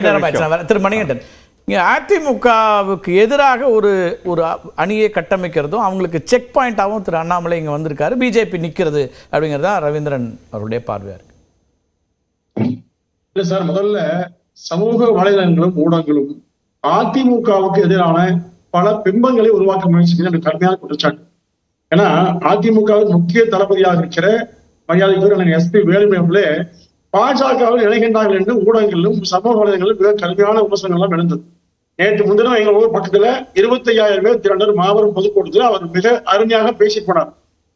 திரு மணிகண்டன், அதிமுகவுக்கு எதிராக ஒரு ஒரு அணியை கட்டமைக்கிறதும் அவங்களுக்கு செக் பாயிண்டாகவும் திரு அண்ணாமலை இங்க வந்திருக்காரு. பிஜேபி நிக்கிறது அப்படிங்கிறதா ரவீந்திரன் அவருடைய பார்வையா இருக்கு. இல்ல சார், முதல்ல சமூக வலைதளங்களும் ஊடகங்களும் அதிமுகவுக்கு எதிரான பல பிம்பங்களை உருவாக்க முயற்சிக்கிறது கடுமையான குற்றச்சாட்டு. ஏன்னா அதிமுகவின் முக்கிய தளபதியாக இருக்கிற மரியாதைக்குரிய எஸ்பி வேலுமணி பாஜகவில் இணைகின்றார்கள் என்று ஊடகங்களிலும் சமூக வலைதளங்களிலும் மிக கடுமையான விமர்சனங்கள்லாம் எழுந்தது. நேற்று முன்தினம் எங்க ஊர் பக்கத்துல 25,000 பேர் திரண்டர் மாபெரும் பொதுக்கூட்டத்தில் அவர் மிக அருமையாக பேசி போனார்.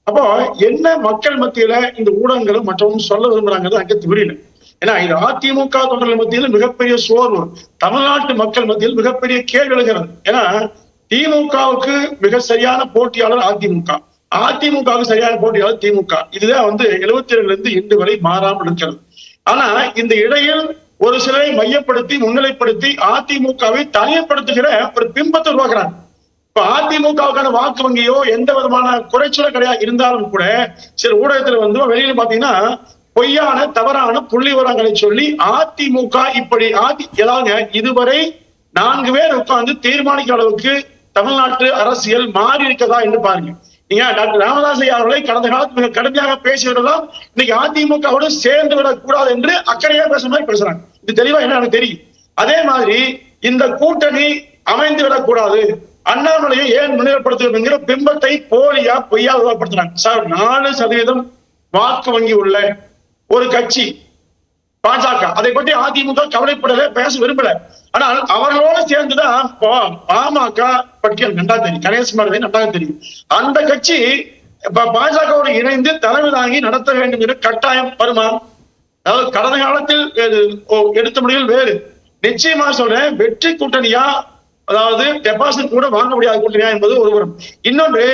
அப்போ என்ன மக்கள் மத்தியில இந்த ஊடகங்களும் மற்றவங்க சொல்ல விரும்புறாங்கிறது அங்கே தெரியல. ஏன்னா இது அதிமுக தொண்டர்கள் மத்தியில் மிகப்பெரிய சோர்வு, தமிழ்நாட்டு மக்கள் மத்தியில் மிகப்பெரிய கேள்வி எழுகிறது. ஏன்னா திமுகவுக்கு மிக சரியான போட்டியாளர் அதிமுக, அதிமுகவுக்கு சரியான போட்டியாளர் திமுக. இதுதான் 72 இருந்து இன்று வரை மாறாமல் இருக்கிறது. ஆனா இந்த இடையில் ஒரு சிலரை மையப்படுத்தி முன்னிலைப்படுத்தி அதிமுகவை தனிமைப்படுத்துகிற ஒரு பிம்பத்தை உருவாக்குறாங்க. இப்ப அதிமுகவுக்கான வாக்கு வங்கியோ எந்த விதமான குறைச்சல கிடையாது இருந்தாலும் கூட சில ஊடகத்துல வெளியில பாத்தீங்கன்னா பொய்யான தவறான புள்ளி விவரங்களை சொல்லி அதிமுக இப்படி ஏதாவது இதுவரை 4 பேர் உட்கார்ந்து தீர்மானிக்கிற அளவுக்கு தமிழ்நாட்டு அரசியல் மாறி இருக்கதா என்று பாருங்க. நீங்க டாக்டர் ராமதாஸ் அவர்களை கடந்த காலத்தில் மிக கடுமையாக பேசியவர்கள் இன்னைக்கு அதிமுகவோடு சேர்ந்து விடக்கூடாது என்று அக்கறையா பேசுற மாதிரி பேசுறாங்க. இது தெளிவா என்ன எனக்கு தெரியும். அதே மாதிரி இந்த கூட்டணி அமைந்து விடக்கூடாது, அண்ணாமலையை ஏன் முன்னிலைப்படுத்துவது என்கிற பிம்பத்தை போலியா பொய்யா உருவாக்கப்படுத்துறாங்க. சார் 4% வாக்கு வங்கி உள்ள ஒரு கட்சி பாஜக, அதை பற்றி அதிமுக கவலைப்படல, பேச விரும்பல. ஆனால் அவர்களோடு சேர்ந்துதான் பாமக பட்டியல் நன்றா தெரியும், கணேசகுமார் நன்றாக தெரியும். அந்த கட்சி பாஜகவோடு இணைந்து தலைமை தாங்கி நடத்த வேண்டும் என்ற கட்டாயம் வருமா? அதாவது கடந்த காலத்தில் எடுத்த முடிவில் வேறு. நிச்சயமா சொல்றேன், வெற்றி கூட்டணியா, அதாவது டெபாசிட் கூட வாங்க முடியாத கூட்டணியா என்பது ஒருவரும். இன்னொன்று,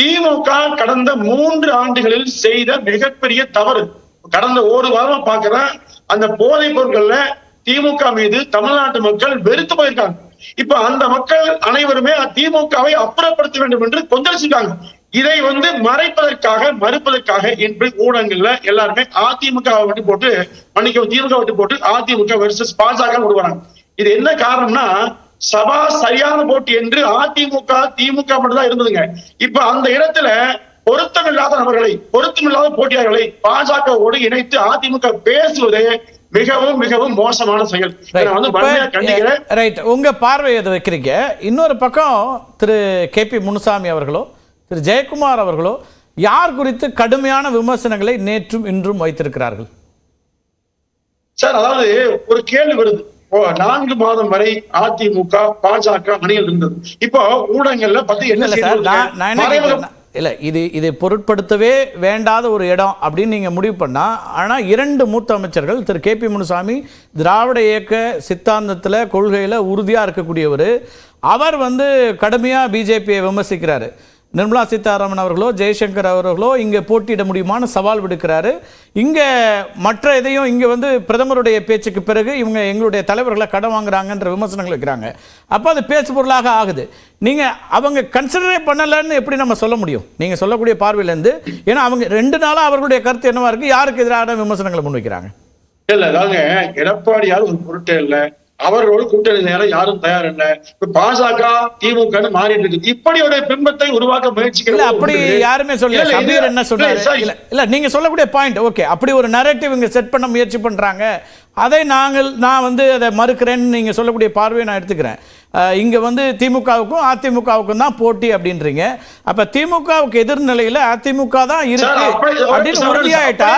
திமுக கடந்த 3 ஆண்டுகளில் செய்த மிகப்பெரிய தவறு. கடந்த ஒரு வாரமா பாக்குறேன், அந்த போதைப் பொருட்கள்ல திமுக மீது தமிழ்நாட்டு மக்கள் வெறுத்து போயிருக்காங்க. இப்ப அந்த மக்கள் அனைவருமே திமுகவை அப்புறப்படுத்த வேண்டும் என்று கொந்தளிச்சிருக்காங்க. இதை மறைப்பதற்காக மறுப்பதற்காக என்று ஊடகங்கள்ல எல்லாருமே அதிமுக விட்டு போட்டு திமுக விட்டு போட்டு அதிமுக வெர்சஸ் பாஜக விடுவாங்க. இது என்ன காரணம்னா, சபா சரியான போட்டி என்று அதிமுக திமுக மட்டும் தான் இருந்ததுங்க. இப்ப அந்த இடத்துல பொருத்தமில்லாத நபர்களை, பொருத்தமில்லாத போட்டியாளர்களை பாஜகவோடு இணைத்து அதிமுக பேசுவதே மிகவும் மிகவும் மோசமான செயல். உங்க பார்வை எதை வைக்கிறீங்க? இன்னொரு பக்கம் திரு KP முனுசாமி அவர்களோ திரு ஜெயக்குமார் அவர்களோ யார் குறித்து கடுமையான விமர்சனங்களை நேற்றும் இன்றும் வைத்திருக்கிறார்கள். சார், அதாவது ஒரு கேள்வி வருது. 4 மாதம் வரை அதிமுக பாஜக அணியில் இருந்தது. இப்போ ஊடகங்கள்ல பத்தி என்ன இல்ல, இதை பொருட்படுத்தவே வேண்டாத ஒரு இடம் அப்படின்னு நீங்க முடிவு பண்ணா, ஆனா 2 மூத்த அமைச்சர்கள், திரு KP முனுசாமி திராவிட இயக்க சித்தாந்தத்துல கொள்கையில உறுதியா இருக்கக்கூடியவர், அவர் கடுமையா பிஜேபியை விமர்சிக்கிறாரு. நிர்மலா சீதாராமன் அவர்களோ ஜெய்சங்கர் அவர்களோ இங்க போட்டியிட முடியுமான சவால் விடுக்கிறாரு. இங்க மற்ற எதையும் இங்க பிரதமருடைய பேச்சுக்கு பிறகு இவங்க எங்களுடைய தலைவர்களை கடன் வாங்குறாங்கன்ற விமர்சனங்கள் வைக்கிறாங்க. அப்ப அது பேசு பொருளாக ஆகுது. நீங்க அவங்க கன்சிடரே பண்ணலன்னு எப்படி நம்ம சொல்ல முடியும் நீங்க சொல்லக்கூடிய பார்வையில இருந்து? ஏன்னா அவங்க 2 நாளா அவர்களுடைய கருத்து என்னவா இருக்கு, யாருக்கு எதிரான விமர்சனங்களை முன்வைக்கிறாங்க? இல்ல, அதாங்க எடப்பாடியார் ஒரு பொருட்டே இல்லை, அவர்களோடு கூட்டணி நேரம் யாரும் தயார் இல்ல. இப்ப பாஜக திமுக மாறிட்டு இருக்கு. இப்படி ஒரு பிம்பத்தை உருவாக்க முயற்சிக்கிறது அப்படி யாருமே சொல்லல. என்ன சொன்னாரு? இல்ல, நீங்க சொல்லக்கூடிய பாயிண்ட் ஓகே. அப்படி ஒரு நரேட்டிவ் இங்க செட் பண்ண முயற்சி பண்றாங்க. அதை நான் அதை மறுக்கிறேன்னு நீங்க சொல்லக்கூடிய பார்வையை நான் எடுத்துக்கிறேன். இங்க திமுகவுக்கும் அதிமுகவுக்கும் தான் போட்டி அப்படின்றீங்க. அப்ப திமுகவுக்கு எதிர்நிலையில அதிமுக தான் இருக்கு அப்படின்னு உறுதியாயிட்டா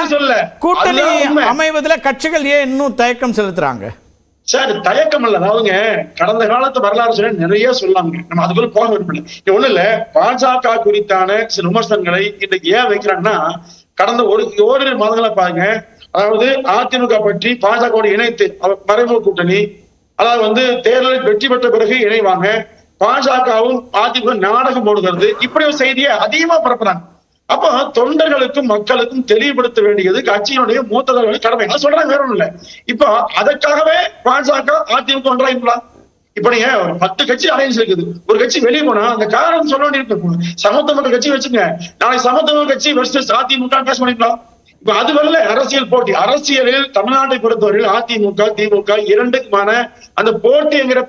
கூட்டணி அமைவதில் கட்சிகள் ஏன் இன்னும் தயக்கம் செலுத்துறாங்க? சார், தயக்கம் இல்ல. அதாவதுங்க கடந்த காலத்து வரலாறு சொல்ல நிறைய சொல்லாங்க, நம்ம அதுக்குள்ள போக விரும்பல. ஒண்ணு இல்ல, பாஜக குறித்தான சில விமர்சனங்களை இன்னைக்கு ஏன் வைக்கிறாங்கன்னா, கடந்த ஓரிரு மாதங்களா பாருங்க, அதாவது அதிமுக பற்றி பாஜகவோடு இணைத்து மறைமுக கூட்டணி, அதாவது தேர்தலில் வெற்றி பெற்ற பிறகு இணைவாங்க, பாஜகவும் அதிமுக நாடகம் போடுகிறது, இப்படி ஒரு செய்தியை அதிகமா பரப்புறாங்க. அப்ப தொண்டர்களுக்கும் மக்களுக்கும் தெளிவுபடுத்த வேண்டியது கட்சியினுடைய மூத்த தலைவர்கள் கடமை. சொல்றாங்க, வேற ஒண்ணும் இல்ல. இப்ப அதற்காகவே பாஜக அதிமுக ஒன்றாயிருங்களா? இப்ப நீங்க 10 கட்சி அலைன்ஸ் இருக்குது, ஒரு கட்சி வெளியே போனா அந்த காரணம் சொல்ல வேண்டியிருக்கும். சமத்துவ மக்கள் கட்சி வச்சுங்க, நாளைக்கு சமத்துவ கட்சி வெர்சஸ் அதிமுக பேச பண்ணிக்கலாம். இப்ப அது வரல அரசியல் போட்டி. அரசியலில் தமிழ்நாட்டை பொறுத்தவரையில் அதிமுக திமுக இரண்டுக்குமான அந்த போட்டிங்கிற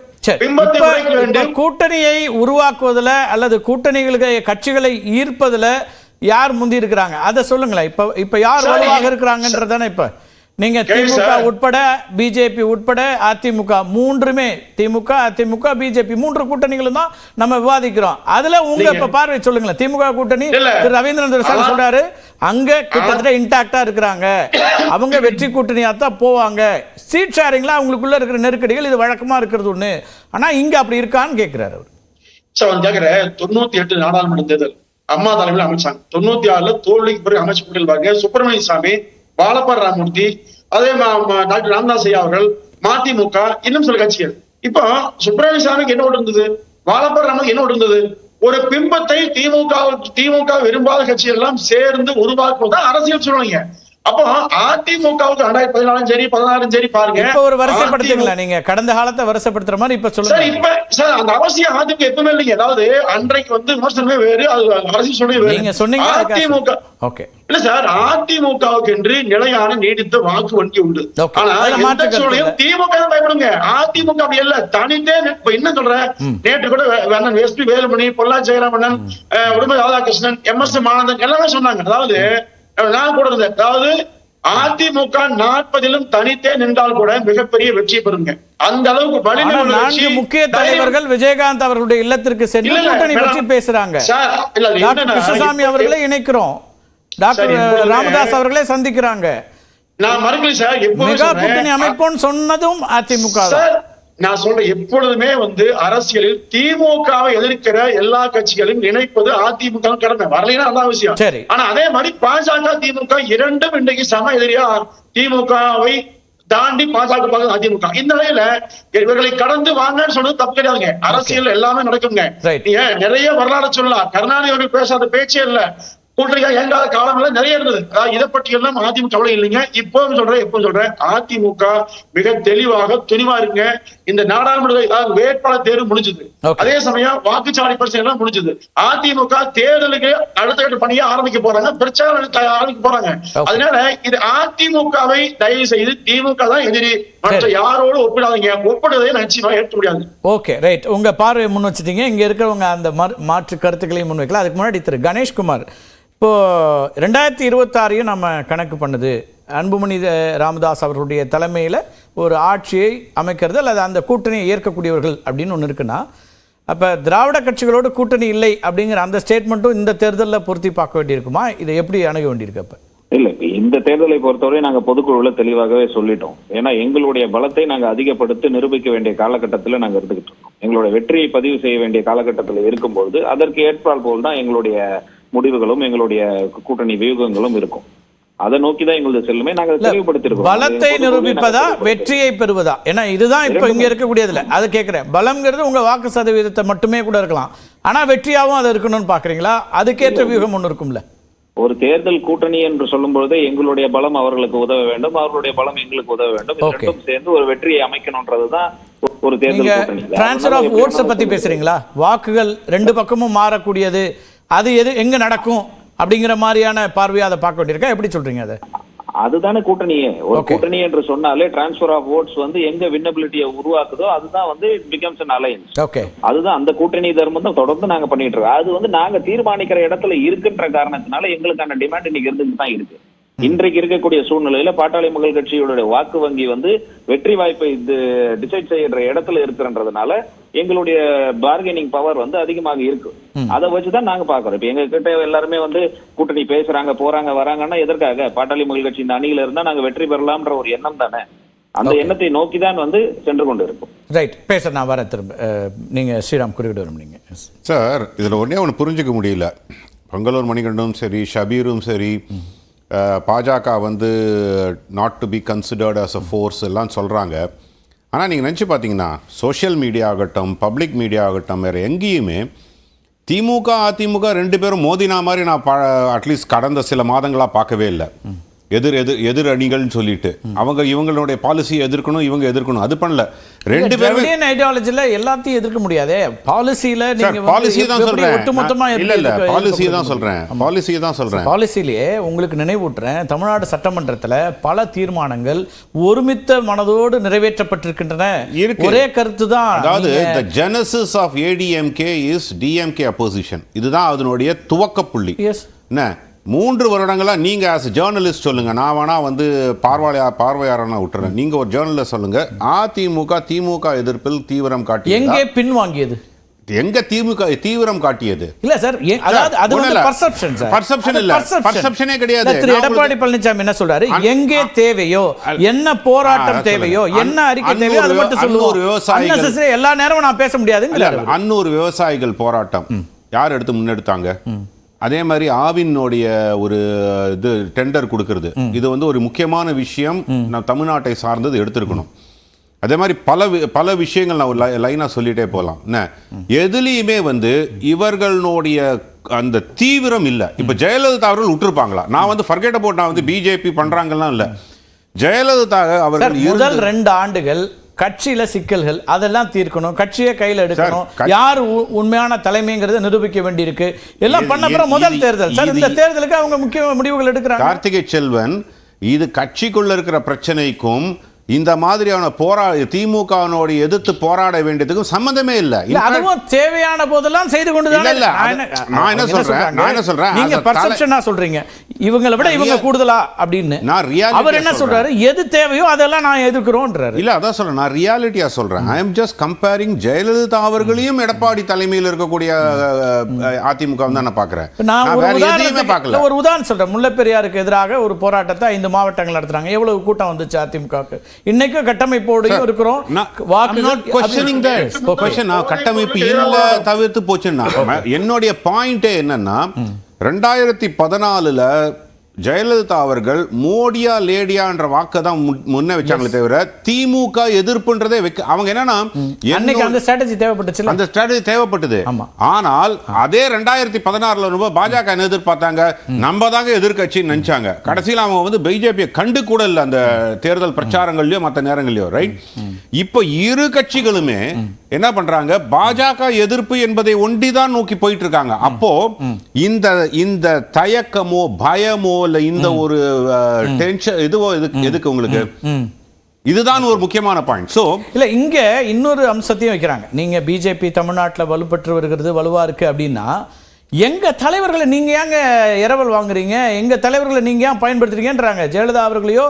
பிம்பத்தை உடைக்க வேண்டும். கூட்டணியை உருவாக்குவதில் அல்லது கூட்டணிகளுக்கு கட்சிகளை ஈர்ப்பதுல யார் முந்தி இருக்கிறாங்க அதை சொல்லுங்களேன். இப்ப யார் வலுவாக இருக்கிறாங்கன்றதானே இப்ப நீங்க திமுக உட்பட பிஜேபி உட்பட அதிமுக மூன்றுமே, திமுக அதிமுக பிஜேபி மூன்று கூட்டணிகளும் தான் நம்ம விவாதிக்கிறோம். அதுல உங்க இப்ப பார்வை சொல்லுங்களேன். திமுக கூட்டணி திரு ரவீந்திரன் சார் சொல்றாரு அங்க கிட்டத்தட்ட இன்டாக்டா இருக்கிறாங்க, அவங்க வெற்றி கூட்டணியா தான் போவாங்க. சீட் ஷேரிங்ல அவங்களுக்குள்ள இருக்கிற நெருக்கடிகள் இது வழக்கமா இருக்கிறது ஒண்ணு, ஆனா இங்க அப்படி இருக்கான்னு கேட்கிறாரு அவர். 98 நாடாளுமன்ற தேர்தல் அம்மா தலைமையில் அமைச்சாங்க. 96 தோல்விக்கு பிறகு அமைச்சு கூட்டல் சுப்பிரமணிய சாமி, பாலப்பர் ராமூர்த்தி, அதே டாக்டர் ராமதாஸ் ஐயா அவர்கள், மதிமுக, இன்னும் சில கட்சிகள். இப்போ சுப்பிரமணிய சாமிக்கு என்ன இருந்தது, பாலப்பர் ராமனுக்கு என்ன இருந்தது, ஒரு பிம்பத்தை திமுக விரும்பாத கட்சிகள் எல்லாம் சேர்ந்து உருவாக்குவதுதான் அரசியல் சொல்லுவீங்க. அப்போ அதிமுகவுக்கு 2014 சரி 16 சரி பாருங்க. இப்ப ஒரு வரிசைப்படுத்துங்களா நீங்க கடந்த காலத்தை வரிசைப்படுத்துற மாதிரி இப்ப சொல்லுங்க. இப்ப சார் அந்த அவசியம் அதிமுக எப்பவுமே இல்லைங்க. அதாவது அன்றைக்கு விமர்சனமே வேறு, அது அரசியல் சொல்லவே வேறு. நீங்க சொன்னீங்க அதிமுக ஓகே இல்ல சார், அதிமுகவுக்கு என்று நிலையான நீடித்த வாக்கு வங்கி உண்டு. ஆனா திமுக பயப்படுங்க, அதிமுக அப்படி இல்ல, தனித்தே. என்ன சொல்றேன், நேற்று கூட எஸ்பி வேலுமணி, பொள்ளாச்சி ஜெயராமன், உடுமலை ராதாகிருஷ்ணன், MS மானந்தன் எல்லாமே சொன்னாங்க. அதாவது நான் கூட இருந்தேன், அதாவது அதிமுக 40 தனித்தே நின்றால் கூட மிகப்பெரிய வெற்றி பெறுங்க. அந்த அளவுக்கு வலிமை. முக்கிய தலைவர்கள் விஜயகாந்த் அவர்களுடைய இல்லத்திற்கு சென்று கூட்டணி பற்றி பேசுறாங்க. கிருஷ்ணசாமி அவர்களை இணைக்கிறோம், டாக்டர் ராமதாஸ் அவர்களே சந்திக்கிறாங்க. நான் மறுக்கல சார், மெகா கூட்டணி அமைப்போம் சொன்னதும் அதிமுக. நான் சொல்றேன், எப்பொழுதுமே அரசியலில் திமுகவை எதிர்க்கிற எல்லா கட்சிகளையும் இணைப்பது அதிமுக கடமை, வரலைன்னா அதான் விஷயம். ஆனா அதே மாதிரி பாஜக திமுக இரண்டும் இன்றைக்கு சம எதிரியா திமுகவை தாண்டி பாஜக அதிமுக. இந்த நிலையில இவர்களை கடந்து வாங்கன்னு சொன்னது தப்பு கிடையாதுங்க. அரசியல் எல்லாமே நடக்குங்க. நீங்க நிறைய வரலாறு சொல்லலாம். கருணாநிதி அவர்கள் பேசாத பேச்சே இல்ல, கூட்டணியா இயங்காத காலங்கள் நிறைய இருந்தது. இதை பற்றி எல்லாம் அதிமுக கவலை இல்லைங்க. இப்பவும் சொல்றேன், அதிமுக மிக தெளிவாக துணிவா இருங்க. இந்த நாடாளுமன்ற வேட்பாளர் தேர்வு முடிஞ்சது, அதே சமயம் வாக்குச்சாவடி பரிசீலனை எல்லாம் முடிஞ்சது. அதிமுக தேர்தலுக்கு அடுத்த கட்ட பணியை ஆரம்பிக்க போறாங்க, பிரச்சாரம் ஆரம்பிக்க போறாங்க. அதனால இது அதிமுகவை தயவு செய்து திமுக தான் எதிரி, மற்ற யாரோடு ஒப்பிடாதீங்க. ஒப்பிடுவதை நிச்சயமா ஏற்க முடியாது. ஓகே ரைட், உங்க பார்வையை முன் வச்சுட்டீங்க. இங்க இருக்கிறவங்க அந்த மாற்று கருத்துக்களையும் முன் வைக்கலாம். அதுக்கு முன்னாடி திரு கணேஷ்குமார், இப்போ 2026 நம்ம கணக்கு பண்ணுது, அன்புமணி ராமதாஸ் அவர்களுடைய தலைமையில் ஒரு ஆட்சியை அமைக்கிறது அல்லது அந்த கூட்டணியை ஏற்கக்கூடியவர்கள் அப்படின்னு ஒன்று இருக்குன்னா, அப்போ திராவிட கட்சிகளோடு கூட்டணி இல்லை அப்படிங்கிற அந்த ஸ்டேட்மெண்ட்டும் இந்த தேர்தலில் பொருத்தி பார்க்க வேண்டியிருக்குமா? இதை எப்படி அணுக வேண்டியிருக்கு? அப்போ இல்லை, இந்த தேர்தலை பொறுத்தவரை நாங்கள் பொதுக்குழுவில் தெளிவாகவே சொல்லிட்டோம். ஏன்னா எங்களுடைய பலத்தை நாங்கள் அதிகப்படுத்தி நிரூபிக்க வேண்டிய காலகட்டத்தில் நாங்கள் இருந்துகிட்டு இருக்கோம். எங்களுடைய வெற்றியை பதிவு செய்ய வேண்டிய காலகட்டத்தில் இருக்கும்போது அதற்கு ஏற்பால் போல் தான் எங்களுடைய முடிவுகளும் எங்களுடைய கூட்டணி வியூகங்களும் இருக்கும். அதை நோக்கிதான் எங்களுடைய செல்லுமே நாங்கள் தெளிவுபடுத்திருக்கோம். பலத்தை நிரூபிப்பதா வெற்றியை பெறுவதா? ஏன்னா இதுதான் இப்ப இங்க இருக்கக்கூடியதுல அதை கேட்கிறேன். பலம்ங்கிறது உங்க வாக்கு சதவீதத்தை மட்டுமே கூட இருக்கலாம், ஆனா வெற்றியாவும் அது இருக்கணும்னு பாக்குறீங்களா? அதுக்கேற்ற வியூகம் ஒண்ணு இருக்கும்ல. ஒரு தேர்தல் கூட்டணி என்று சொல்லும் பொழுது எங்களுடைய பலம் அவர்களுக்கு உதவ வேண்டும், அவர்களுடைய பலம் எங்களுக்கு உதவ வேண்டும். இரண்டும் சேர்ந்து ஒரு வெற்றியை அமைக்கணும்ன்றதுதான் ஒரு தேர்தல் கூட்டணி. ட்ரான்ஸ்ஃபர் ஆஃப் ஓட்ஸ் பத்தி பேசுறீங்களா? வாக்குகள் ரெண்டு பக்கமும் மாறக்கூடியது, அது எங்க நடக்கும் அப்படிங்கிற மாதிரியான பார்வையை அதை பார்க்க வேண்டியிருக்கா? எப்படி சொல்றீங்க? அதை அதுதானே கூட்டணியே. ஒரு கூட்டணி என்று சொன்னாலே டிரான்ஸ்பர் ஆஃப் ஓட்ஸ் எங்க வின்னபிலிட்டியை உருவாக்குதோ அதுதான் பிகம்ஸ் அன் அலையன்ஸ். அதுதான் அந்த கூட்டணி தர்மம் தான் தொடர்ந்து நாங்க பண்ணிட்டு இருக்கோம். அது நாங்க தீர்மானிக்கிற இடத்துல இருக்குன்ற காரணத்தினால எங்களுக்கான டிமாண்ட் இன்னைக்கு இருந்துட்டு தான் இருக்கு. இன்றைக்கு இருக்கக்கூடிய சூழ்நிலையில பாட்டாளி மக்கள் கட்சியோட வாக்கு வங்கி வெற்றி வாய்ப்பை டிசைட் செய்யற இடத்துல இருக்கிறன்றதுனால எங்களுடைய பார்கெனிங் பவர் அதிகமாக இருக்கு. அதை வச்சுதான் நாங்க பாக்குறோம். இப்ப எங்க கிட்ட எல்லாருமே கூட்டணி பேசுறாங்க, போறாங்க, வராங்கன்னா எதற்காக? பாட்டாளி மக்கள் கட்சி இந்த அணியில இருந்தா நாங்க வெற்றி பெறலாம்ன்ற ஒரு எண்ணம் தானே. அந்த எண்ணத்தை நோக்கிதான் சென்று கொண்டு இருக்கும். ரைட், பேச நான் வர திரும்ப. நீங்க ஸ்ரீராம் குறிப்பிட்டு வரும். நீங்க சார், இதுல ஒண்ணு புரிஞ்சுக்க முடியல. பொங்கலூர் மணிகண்டும் சரி, ஷபீரும் சரி, BJP not to be considered as a force எல்லாம் சொல்கிறாங்க. ஆனால் நீங்கள் நினச்சி பார்த்தீங்கன்னா சோஷியல் மீடியா ஆகட்டும், பப்ளிக் மீடியா ஆகட்டும், வேறு எங்கேயுமே திமுக அதிமுக ரெண்டு பேரும் மோதினா மாதிரி நான் அட்லீஸ்ட் கடந்த சில மாதங்களாக பார்க்கவே இல்லை. எதிர் அணிகள்னு சொல்லிட்டு இவங்களுடைய பாலிசியை எதிர்க்கணும், இவங்க எதிர்க்கணும். அது பண்ணல. ரெண்டு பேரும் ஐடியாலஜில எல்லாத்தையும் எதிர்க்க முடியாதே. பாலிசியில நீங்க பாலிசி தான் சொல்றேன். ஒட்டுமொத்தமா இல்ல பாலிசி தான் சொல்றேன். பாலிசி தான் சொல்றேன். பாலிசியிலேயே உங்களுக்கு நினைவூட்டுறேன், தமிழ்நாடு சட்டமன்றத்துல பல தீர்மானங்கள் ஒருமித்த மனதோடு நிறைவேற்றப்பட்டிருக்கின்றன. ஒரே கருத்து தான். அதாவது the genesis of ADMK is DMK opposition. இதுதான் அதனுடைய துவக்க புள்ளி. என்ன 3 வருடங்களா நீங்க as ஜேர்னலிஸ்ட் சொல்லுங்க, நான் வேணா வந்து பார்வையாளனா விட்டுறேன். நீங்க ஒரு ஜேர்னலிஸ்ட் சொல்லுங்க, அதிமுக திமுக எதிர்ப்பில் தீவிரம் காட்டியது எங்கே பின்வாங்கியது? எங்க திமுக தீவிரம் காட்டியது? இல்ல சார், அதாவது அது வந்து பெர்செப்ஷன் சார். பெர்செப்ஷன் இல்ல, பெர்செப்ஷனே கிடையாது. திரு எடப்பாடி பழனிசாமி என்ன சொல்றாரு, எங்கே தேவையோ, என்ன போராட்டம் தேவையோ, என்ன அறிக்கை தேவையோ அது மட்டும் சொல்லுவோம். எல்லா நேரமும் நான் பேச முடியாதுங்க. அன்னூர் விவசாயிகள் போராட்டம் யார் எடுத்து முன்னெடுத்தாங்க? அதே மாதிரி ஆவினுடைய ஒரு இது டெண்டர் கொடுக்கிறது, இது வந்து ஒரு முக்கியமான விஷயம். நான் தமிழ்நாட்டை சார்ந்தது எடுத்திருக்கணும். அதே மாதிரி பல விஷயங்கள் நான் ஒரு லைனா சொல்லிட்டே போகலாம். என்ன எதுலையுமே வந்து இவர்களுடைய அந்த தீவிரம் இல்லை. இப்ப ஜெயலலிதா அவர்கள் விட்டுருப்பாங்களா? நான் வந்து ஃபர்கெட் அபவுட், நான் வந்து பிஜேபி பண்றாங்கலாம் இல்ல. ஜெயலலிதா அவர்கள் முதல் 2 ஆண்டுகள் கட்சியில சிக்கல்கள் அதெல்லாம் தீர்க்கணும், கட்சியை கையில் எடுக்கணும், யார் உண்மையான தலைமைங்கிறத நிரூபிக்க வேண்டியிருக்கு. எல்லாம் பண்ண அப்புறம் முதல் தேர்தல் சார். இந்த தேர்தலுக்கு அவங்க முக்கிய முடிவுகள் எடுக்கிறாங்க. கார்த்திகை செல்வன், இது கட்சிக்குள்ள இருக்கிற பிரச்சனைக்கும் இந்த மாதிரியான திமுகவோட எதிர்த்து போராட வேண்டியதுக்கும் சம்பந்தமே இல்ல. அதுவும் தேவையான போதெல்லாம் செய்து கொண்டுதான். நான் என்ன சொல்றேன், நீங்க பெர்செப்ஷனா சொல்றீங்க, இவங்களை விட இவங்க கூடுதலா அப்படின்னு. அவர் என்ன சொல்றாரு, எது தேவையோ அதெல்லாம் நான் எதிர்க்கிறோம்ன்றாரு. இல்ல அதான் சொல்றேன், நான் ரியாலிட்டியா சொல்றேன். I am just comparing Jayalalithaa அவர்களையும் எடப்பாடி தலைமையில் இருக்கக்கூடிய அதிமுக தான் நான் பாக்குறேன். ஒரு உதாரணம் சொல்றேன். முல்லைப்பெரியாருக்கு எதிராக ஒரு போராட்டத்தை 5 மாவட்டங்கள் நடத்துறாங்க. எவ்வளவு கூட்டம் வந்துச்சு அதிமுக? இன்னைக்கு கட்டமைப்போடையும் இருக்கிறோம். கட்டமைப்பு இல்ல தவிர்த்து போச்சுன்னா, என்னுடைய பாயிண்டே என்னன்னா 2014 ஜெயலலிதா அவர்கள் மோடியா லேடியான்ற வாக்கை தான் முன்ன வச்சாங்களே தவிர திமுக எதிர்ப்புன்றதே அவங்க என்னன்னா அந்த ஸ்ட்ராட்டஜி தேவைப்பட்டுச்சு. அந்த ஸ்ட்ராட்டஜி தேவைப்பட்டது. ஆனால் அதே 2016 பாஜக என்ன எதிர்பார்த்தாங்க, நம்ம தாங்க எதிர்கட்சின்னு நினைச்சாங்க. கடைசியில் அவங்க வந்து பிஜேபியை கண்டு கூட இல்லை அந்த தேர்தல் பிரச்சாரங்கள்லயோ மற்ற நேரங்கள்லயோ. ரைட், இப்போ இரு கட்சிகளுமே என்ன பண்றாங்க, பாஜக எதிர்ப்பு என்பதை ஒண்டிதான் நோக்கி போயிட்டு இருக்காங்க. அப்போ இந்த தயக்கமோ பயமோ இல்ல இந்த ஒரு டென்ஷன் இதுவோ எதுக்கு உங்களுக்கு? இதுதான் ஒரு முக்கியமான பாயிண்ட். சோ இல்ல இங்க இன்னொரு அம்சத்தையும் வைக்கிறாங்க. நீங்க பிஜேபி தமிழ்நாட்டில் வலுப்பெற்று வருகிறது, வலுவா இருக்கு அப்படின்னா எங்க தலைவர்களை நீங்க ஏங்க இரவல் வாங்குறீங்க, எங்க தலைவர்களை நீங்க ஏன் பயன்படுத்துறீங்கன்றாங்க. ஜெயலலிதா அவர்களையோ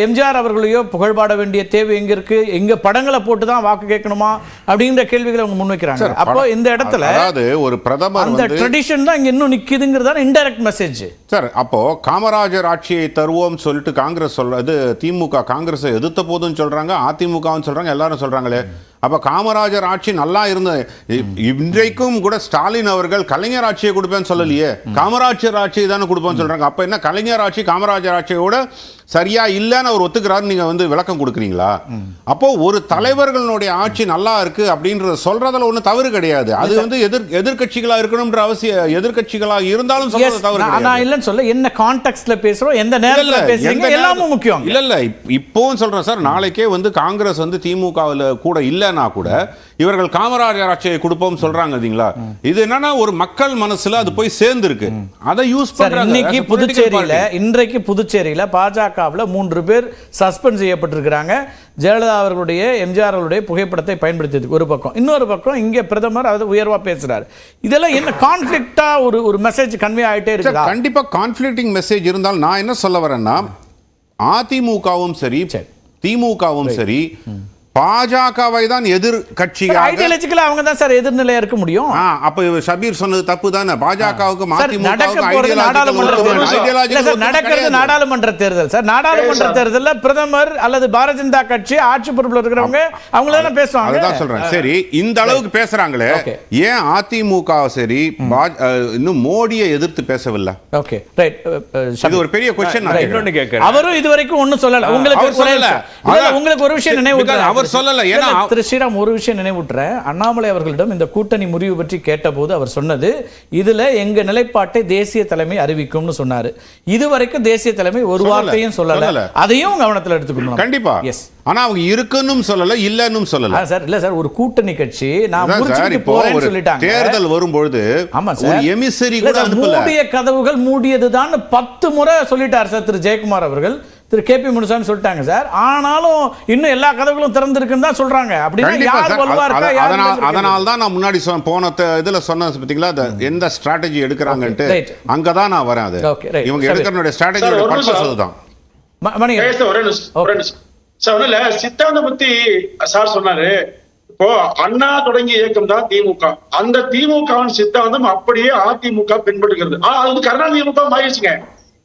எம்ஜிஆர் அவர்களையோ புகழ்பாட வேண்டிய தேவை எங்க இருக்கு? எங்க படங்களை போட்டு தான் வாக்கு கேட்கணுமா அப்படிங்கிற கேள்விகளை அவங்க முன்வைக்கிறாங்க. அப்போ இந்த இடத்துல அதாவது ஒரு பிரதமர் அந்த ட்ரெடிஷன் தான் இங்க இன்னும் நிக்குதுங்கிறதா இன்டைரக்ட் மெசேஜ் சார். அப்போ காமராஜர் ஆட்சியை தருவோம் சொல்லிட்டு காங்கிரஸ் சொல்றது, திமுக காங்கிரஸ் எதிர்த்த போதும் சொல்றாங்க, அதிமுகவும் சொல்றாங்க, எல்லாரும் சொல்றாங்களே. அப்ப காமராஜர் ஆட்சி நல்லா இருந்தது. இன்றைக்கும் கூட ஸ்டாலின் அவர்கள் கலைஞர் ஆட்சியை கொடுப்பேன்னு சொல்லலையே, காமராஜர் ஆட்சியை தானே கொடுப்பேன்னு சொல்றாங்க. அப்ப என்ன கலைஞர் ஆட்சி காமராஜர் ஆட்சியோட சரியா இல்லன்னு அவர் ஒத்துக்கிறாரு, நீங்க வந்து விளக்கம் கொடுக்குறீங்களா? அப்போ ஒரு தலைவர்களுடைய ஆட்சி நல்லா இருக்கு அப்படின்றத சொல்றதுல ஒண்ணு தவறு கிடையாது. அது வந்து எதிர்கட்சிகளா இருக்கணும்ன்ற அவசியம், எதிர்கட்சிகளா இருந்தாலும் சொல்றது தவறு கிடையாது. நான் இல்லன்னு சொல்ல, என்ன கான்டெக்ஸ்ட்ல பேசுறோம், எந்த நேரத்துல பேசுறீங்க, எல்லாமே முக்கியம். இல்ல இப்போவும் சொல்றேன் சார், நாளைக்கே வந்து காங்கிரஸ் வந்து திமுகவில் கூட இல்லைன்னா கூட இவர்கள் காமராஜர் ஆட்சியை கொடுப்போம் சொல்றாங்க. இது என்னன்னா ஒரு மக்கள் மனசுல அது போய் சேர்ந்து இருக்கு, அதை யூஸ் பண்றாங்க. இன்றைக்கு புதுச்சேரியில பாஜகவில் 3 பேர் சஸ்பெண்ட் செய்யப்பட்டிருக்கிறாங்க. ஜெயலலிதா அவர்களுடைய எம்ஜிஆர் அவர்களுடைய புகைப்படத்தை பயன்படுத்தியதுக்கு ஒரு பக்கம். இன்னொரு பக்கம் இங்க பிரதமர் அது உயர்வா பேசுறாரு. இதெல்லாம் என்ன கான்ஃபிளிக்டா ஒரு மெசேஜ் கன்வே ஆயிட்டே இருக்கு. கண்டிப்பா கான்ஃபிளிக்டிங் மெசேஜ் இருந்தால் நான் என்ன சொல்ல வரேன்னா, அதிமுகவும் சரி திமுகவும் சரி பாஜகவை தான் எதிர்கட்சியாக ஐடியாலஜிக்கலா அவங்க தான் சார் எதிர்நிலையா இருக்க முடியும். அப்ப ஷபீர் சொன்னது தப்பு தானே. பாஜகவுக்கு நடக்கிறது நாடாளுமன்ற தேர்தல் சார். நாடாளுமன்ற தேர்தலில் பிரதமர் அல்லது பாரதிய ஜனதா கட்சி ஆட்சி பொறுப்பில் இருக்கிறவங்க அவங்க தானே பேசுவாங்க. அதுதான் சொல்றேன். சரி, இந்த அளவுக்கு பேசுறாங்களே, ஏன் அதிமுக சரி இன்னும் மோடியை எதிர்த்து பேசவில்லை? ஓகே ரைட், இது ஒரு பெரிய क्वेश्चन. அவரும் இதுவரைக்கும் ஒன்னும் சொல்லல. உங்களுக்கு ஒரு விஷயம் நினைவு அவர் சொல்லல. ஏன்னா திரு ஸ்ரீராம் ஒரு விஷயம் நினைவூட்டுறேன். அண்ணாமலை அவர்களிடம் இந்த கூட்டணி முறிவு பற்றி கேட்டபோது அவர் சொன்னது, இதுல எங்க நிலைப்பாட்டை தேசிய தலைமை அறிவிக்கும்னு சொன்னாரு. இதுவரைக்கும் தேசிய தலைமை ஒரு வார்த்தையும் சொல்லல. அதையும் கவனத்தில் எடுத்துக்கணும். கண்டிப்பா. எஸ். ஆனா அவங்க இருக்குன்னு சொல்லல, இல்லன்னு சொல்லல. சார் இல்ல சார், ஒரு கூட்டணி கட்சி நான் முடிச்சிட்டு போறேன்னு சொல்லிட்டாங்க. தேர்தல் வரும்பொழுது ஒரு எமிசரி கூட அனுப்பல. மூடிய கதவுகள் மூடியதுதான் 10 முறை சொல்லிட்டார் சார் திரு ஜெயக்குமார் அவர்கள். திரு கேபி முனுசாமி சொல்லிட்டாங்க சார். ஆனாலும் இன்னும் எல்லா கதவுகளும் திறந்திருக்குன்னு தான் சொல்றாங்க. அதனால தான் நான் முன்னாடி போன இதுல சொன்னேன் பாத்தீங்களா, எந்த ஸ்ட்ராட்டஜி எடுக்கிறாங்கன்ட்டு. அங்கதான் நான் வரேன். அது இவங்க எடுக்கிற ஸ்ட்ராட்டஜியோட பர்பஸ் அதுதான். சித்தாந்தம் பத்தி சார் சொன்னாரு. இப்போ அண்ணா தொடங்கிய இயக்கம் தான் திமுக. அந்த திமுகவின் சித்தாந்தம் அப்படியே அதிமுக பின்பற்றுகிறது. அது வந்து கருணாநிதி திமுக மாறிடுச்சுங்க.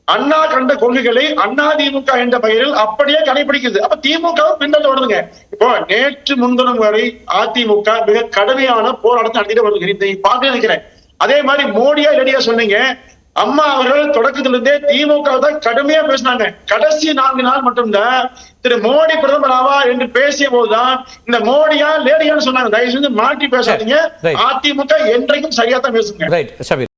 அண்ணா கண்ட கொள்கைகளை அண்ணா திமுக என்ற பெயரில் அப்படியே கடைபிடிக்கிறது. அப்ப திமுக பின்பற்ற வருதுங்க. இப்போ நேற்று முன்தினம் வரை அதிமுக மிக கடுமையான போராட்டத்தை நடத்திட்டு வருது. பார்க்க நினைக்கிறேன். அதே மாதிரி மோடியா ரெடியா சொன்னீங்க. அம்மா அவர்கள் தொடக்கத்திலிருந்தே திமுக தான் கடுமையா பேசினாங்க. கடைசி 4 நாள் மட்டும்தான் திரு மோடி பிரதமர் ஆவார் என்று பேசிய போதுதான் இந்த மோடியா லேடியான்னு சொன்னாங்க. தயவு செஞ்சு மாற்றி பேசாதீங்க. அதிமுக என்றைக்கும் சரியா தான் பேசுங்க.